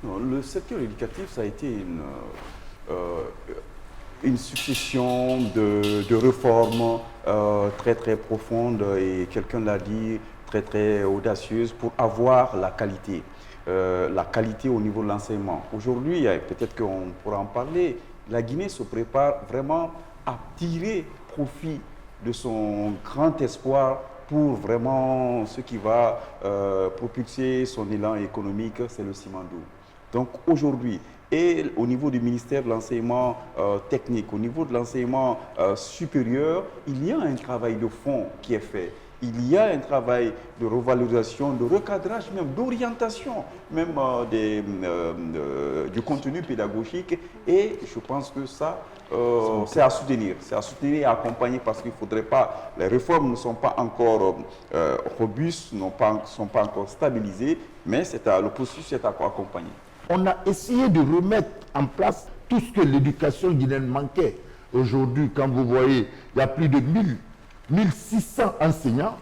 Le secteur éducatif, ça a été une succession de réformes très très profondes et quelqu'un l'a dit, très très audacieuses pour avoir la qualité. La qualité au niveau de l'enseignement. Aujourd'hui, peut-être qu'on pourra en parler, la Guinée se prépare vraiment à tirer profit de son grand espoir pour vraiment ce qui va propulser son élan économique, c'est le Simandou. Donc aujourd'hui, et au niveau du ministère de l'enseignement technique, au niveau de l'enseignement supérieur, il y a un travail de fond qui est fait. Il y a un travail de revalorisation, de recadrage, même d'orientation, même du contenu pédagogique. Et je pense que ça, c'est à soutenir. C'est à soutenir et à accompagner parce qu'il ne faudrait pas... Les réformes ne sont pas encore robustes, ne sont pas encore stabilisées, mais le processus est à accompagner. On a essayé de remettre en place tout ce que l'éducation guinéenne manquait. Aujourd'hui, quand vous voyez, il y a plus de 1600 enseignants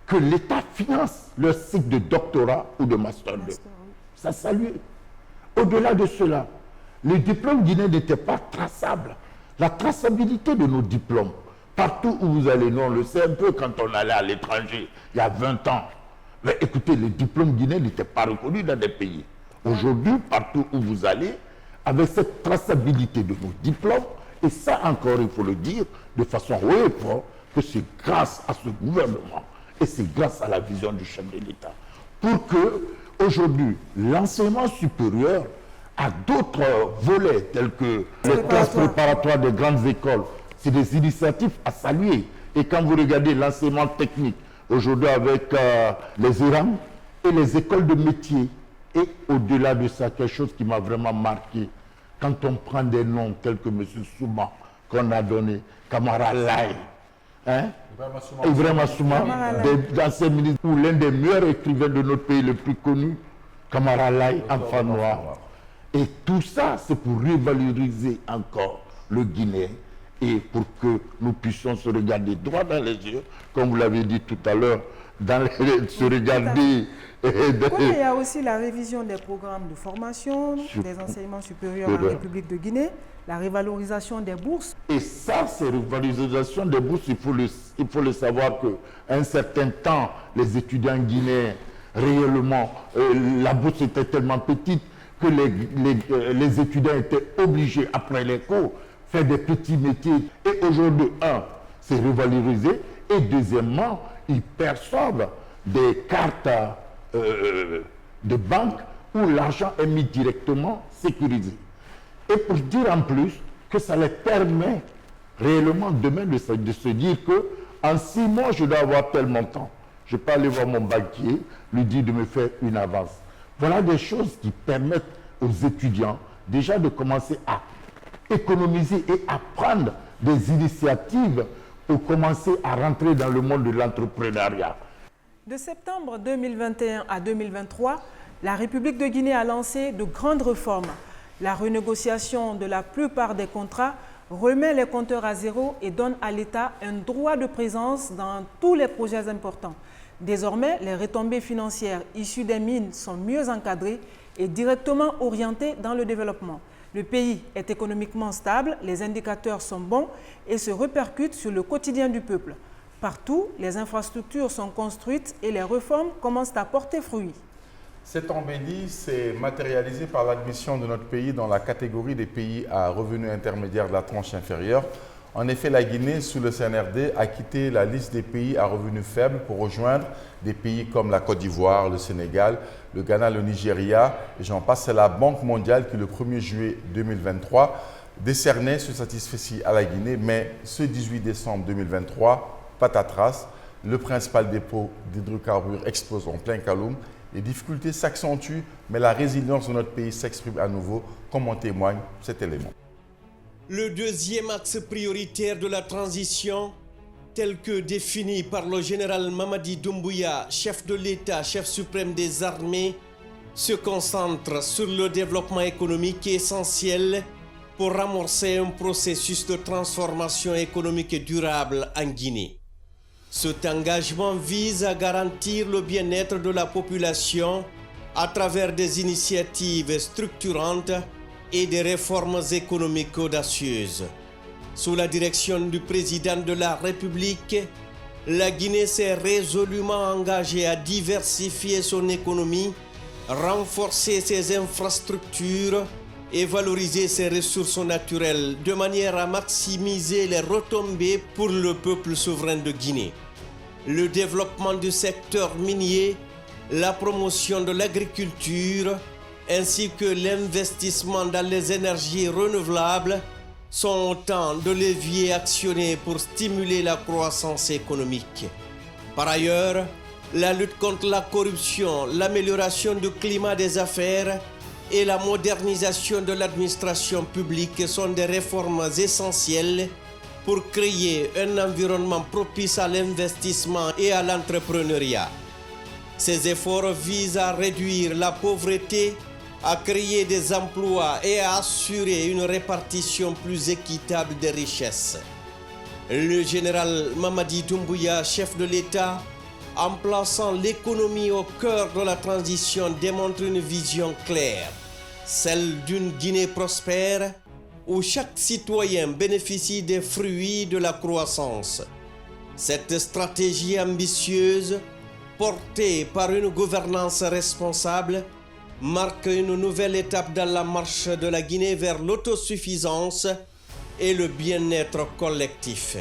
que l'État finance leur cycle de doctorat ou de master 2. Ça salue. Au-delà de cela, les diplômes guinéens n'étaient pas traçables. La traçabilité de nos diplômes, partout où vous allez, nous on le sait un peu quand on allait à l'étranger, il y a 20 ans. Mais écoutez, les diplômes guinéens n'étaient pas reconnus dans des pays. Aujourd'hui, partout où vous allez, avec cette traçabilité de nos diplômes, et ça encore, il faut le dire de façon haut et fort, que c'est grâce à ce gouvernement et c'est grâce à la vision du chef de l'État pour que, aujourd'hui, l'enseignement supérieur a d'autres volets tels que les classes préparatoires des grandes écoles. C'est des initiatives à saluer. Et quand vous regardez l'enseignement technique, aujourd'hui avec les IRAM et les écoles de métiers, et au-delà de ça, quelque chose qui m'a vraiment marqué, quand on prend des noms tels que M. Souma, qu'on a donné, Kamara Lai, Ibrahima Souma, d'anciens ministres, ou l'un des meilleurs écrivains de notre pays, le plus connu, Kamara Lai, enfant noir. Et tout ça, c'est pour revaloriser encore le Guinéen et pour que nous puissions se regarder droit dans les yeux, comme vous l'avez dit tout à l'heure, se regarder. Il y a aussi la révision des programmes de formation, des enseignements supérieurs en République de Guinée, la révalorisation des bourses. Et ça, ces revalorisations des bourses, il faut le savoir qu'à un certain temps, les étudiants guinéens, réellement, la bourse était tellement petite que les étudiants étaient obligés, après les cours, faire des petits métiers. Et aujourd'hui, c'est revalorisé. Et deuxièmement, ils perçoivent des cartes de banque où l'argent est mis directement sécurisé. Et pour dire en plus que ça les permet réellement demain de se dire que en 6 mois, je dois avoir tel montant. Je peux aller voir mon banquier, lui dire de me faire une avance. Voilà des choses qui permettent aux étudiants déjà de commencer à économiser et à prendre des initiatives pour commencer à rentrer dans le monde de l'entrepreneuriat. De septembre 2021 à 2023, la République de Guinée a lancé de grandes réformes. La renégociation de la plupart des contrats remet les compteurs à zéro et donne à l'État un droit de présence dans tous les projets importants. Désormais, les retombées financières issues des mines sont mieux encadrées et directement orientées dans le développement. Le pays est économiquement stable, les indicateurs sont bons et se répercutent sur le quotidien du peuple. Partout, les infrastructures sont construites et les réformes commencent à porter fruit. Cette embellie s'est matérialisée par l'admission de notre pays dans la catégorie des pays à revenus intermédiaires de la tranche inférieure. En effet, la Guinée, sous le CNRD, a quitté la liste des pays à revenus faibles pour rejoindre des pays comme la Côte d'Ivoire, le Sénégal, le Ghana, le Nigeria, et j'en passe. C'est la Banque mondiale qui, le 1er juillet 2023, décernait ce satisfecit à la Guinée, mais ce 18 décembre 2023, patatras, le principal dépôt d'hydrocarbures explose en plein Kaloum. Les difficultés s'accentuent, mais la résilience de notre pays s'exprime à nouveau, comme en témoigne cet élément. Le deuxième axe prioritaire de la transition, tel que défini par le général Mamadi Doumbouya, chef de l'État, chef suprême des armées, se concentre sur le développement économique essentiel pour amorcer un processus de transformation économique durable en Guinée. Cet engagement vise à garantir le bien-être de la population à travers des initiatives structurantes et des réformes économiques audacieuses. Sous la direction du président de la République, la Guinée s'est résolument engagée à diversifier son économie, renforcer ses infrastructures et valoriser ses ressources naturelles de manière à maximiser les retombées pour le peuple souverain de Guinée. Le développement du secteur minier, la promotion de l'agriculture ainsi que l'investissement dans les énergies renouvelables sont autant de leviers actionnés pour stimuler la croissance économique. Par ailleurs, la lutte contre la corruption, l'amélioration du climat des affaires et la modernisation de l'administration publique sont des réformes essentielles pour créer un environnement propice à l'investissement et à l'entrepreneuriat. Ces efforts visent à réduire la pauvreté, à créer des emplois et à assurer une répartition plus équitable des richesses. Le général Mamadi Doumbouya, chef de l'État, en plaçant l'économie au cœur de la transition, démontre une vision claire, celle d'une Guinée prospère où chaque citoyen bénéficie des fruits de la croissance. Cette stratégie ambitieuse, portée par une gouvernance responsable, marque une nouvelle étape dans la marche de la Guinée vers l'autosuffisance et le bien-être collectif.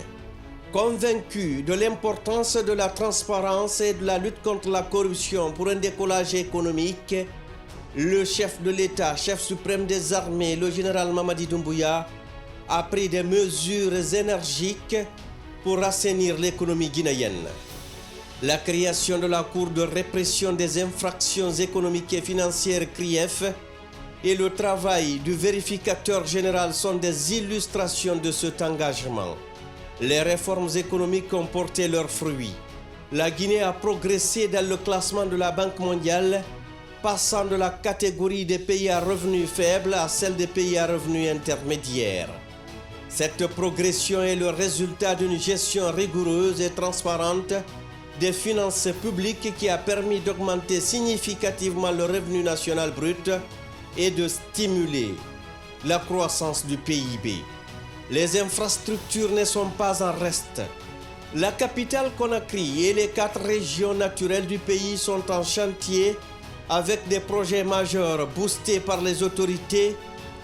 Convaincu de l'importance de la transparence et de la lutte contre la corruption pour un décollage économique, le chef de l'État, chef suprême des armées, le général Mamadi Doumbouya, a pris des mesures énergiques pour assainir l'économie guinéenne. La création de la Cour de répression des infractions économiques et financières CRIEF et le travail du vérificateur général sont des illustrations de cet engagement. Les réformes économiques ont porté leurs fruits. La Guinée a progressé dans le classement de la Banque mondiale, passant de la catégorie des pays à revenus faibles à celle des pays à revenus intermédiaires. Cette progression est le résultat d'une gestion rigoureuse et transparente des finances publiques qui a permis d'augmenter significativement le revenu national brut et de stimuler la croissance du PIB. Les infrastructures ne sont pas en reste. La capitale Conakry et les 4 régions naturelles du pays sont en chantier avec des projets majeurs boostés par les autorités.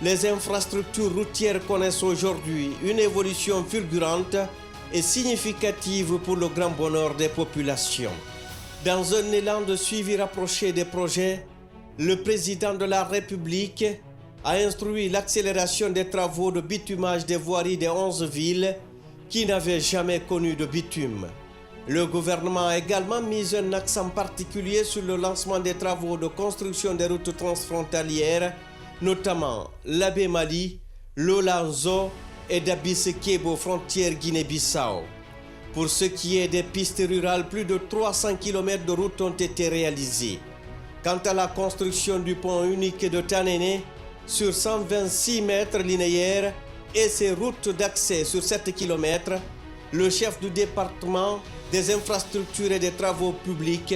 Les infrastructures routières connaissent aujourd'hui une évolution fulgurante et significative pour le grand bonheur des populations. Dans un élan de suivi rapproché des projets, le président de la République a instruit l'accélération des travaux de bitumage des voiries des 11 villes qui n'avaient jamais connu de bitume. Le gouvernement a également mis un accent particulier sur le lancement des travaux de construction des routes transfrontalières, notamment l'Abé-Mali, l'Olanzo et d'Abissekebo, frontière Guinée-Bissau. Pour ce qui est des pistes rurales, plus de 300 km de routes ont été réalisées. Quant à la construction du pont unique de Tanéné, sur 126 mètres linéaires et ses routes d'accès sur 7 km, le chef du département des infrastructures et des travaux publics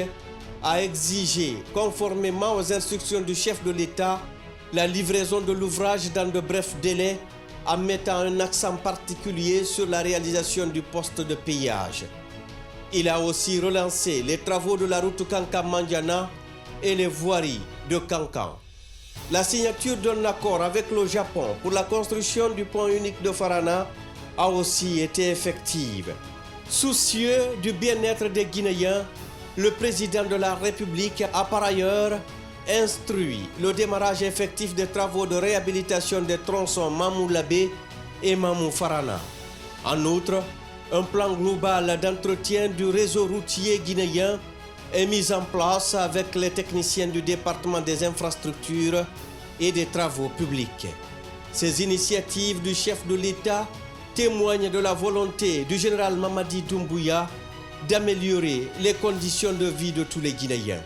a exigé, conformément aux instructions du chef de l'État, la livraison de l'ouvrage dans de brefs délais en mettant un accent particulier sur la réalisation du poste de péage. Il a aussi relancé les travaux de la route Kankan-Mandiana et les voiries de Kankan. La signature d'un accord avec le Japon pour la construction du pont unique de Farana a aussi été effective. Soucieux du bien-être des Guinéens, le président de la République a par ailleurs instruit le démarrage effectif des travaux de réhabilitation des tronçons Mamou-Labé et Mamou-Farana. En outre, un plan global d'entretien du réseau routier guinéen est mis en place avec les techniciens du département des infrastructures et des travaux publics. Ces initiatives du chef de l'État témoignent de la volonté du général Mamadi Doumbouya d'améliorer les conditions de vie de tous les Guinéens.